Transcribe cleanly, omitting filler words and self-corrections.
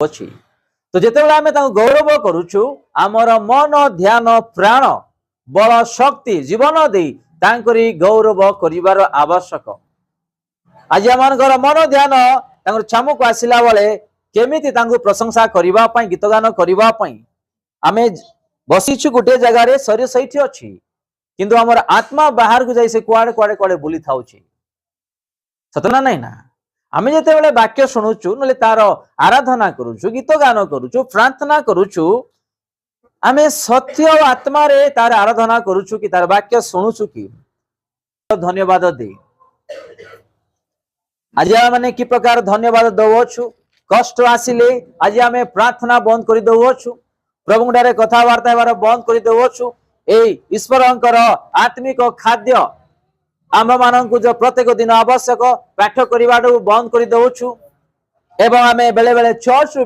ଅଛି। ତ ଯେତେବେଳେ ଆମେ ତାଙ୍କୁ ଗୌରବ କରୁଛୁ ଆମର ମନ ଧ୍ୟାନ ପ୍ରାଣ ବଳ ଶକ୍ତି ଜୀବନ ଦେଇ ତାଙ୍କରି ଗୌରବ କରିବାର ଆବଶ୍ୟକ। ଆଜି ଆମମାନଙ୍କର ମନ ଧ୍ୟାନ ତାଙ୍କର ଛାମୁକୁ ଆସିଲା ବେଳେ କେମିତି ତାଙ୍କୁ ପ୍ରଶଂସା କରିବା ପାଇଁ ଗୀତ ଗାନ କରିବା ପାଇଁ ଆମେ ବସିଛୁ ଗୋଟିଏ ଜାଗାରେ ଶରୀର ସେଇଠି ଅଛି କିନ୍ତୁ ଆମର ଆତ୍ମା ବାହାରକୁ ଯାଇ ସେ କୁଆଡେ କୁଆଡେ କୁଆଡେ ବୁଲି ଥାଉଛି। ସତ ନା ନାଇଁ ନା? ଆମେ ଯେତେବେଳେ ବାକ୍ୟ ଶୁଣୁଛୁ ନହେଲେ ତାର ଆରାଧନା କରୁଛୁ ଗୀତ ଗାନ କରୁଛୁ ପ୍ରାର୍ଥନା କରୁଛୁ ଆମେ ସତ୍ୟ ଓ ଆତ୍ମାରେ ତାର ଆରାଧନା କରୁଛୁ କି ତାର ବାକ୍ୟ ଶୁଣୁଛୁ କି? ଧନ୍ୟବାଦ ଦେ। ଆଜି ଆମେ କି ପ୍ରକାର ଧନ୍ୟବାଦ ଦଉଛୁ? କଷ୍ଟ ଆସିଲେ ଆଜି ଆମେ ପ୍ରାର୍ଥନା ବନ୍ଦ କରି ଦଉଛୁ ପ୍ରଭୁଙ୍କଠାରେ କଥାବାର୍ତ୍ତା ହେବାର ବନ୍ଦ କରି ଦଉଛୁ। ଏଇ ଈଶ୍ୱରଙ୍କର ଆତ୍ମିକ ଖାଦ୍ୟ ଆମ ମାନଙ୍କୁ ଯୋଉ ପ୍ରତ୍ୟେକ ଦିନ ଆବଶ୍ୟକ ପାଠ କରିବାଠୁ ବନ୍ଦ କରି ଦଉଛୁ ଏବଂ ଆମେ ବେଳେ ବେଳେ ଚର୍ଚ୍ଚ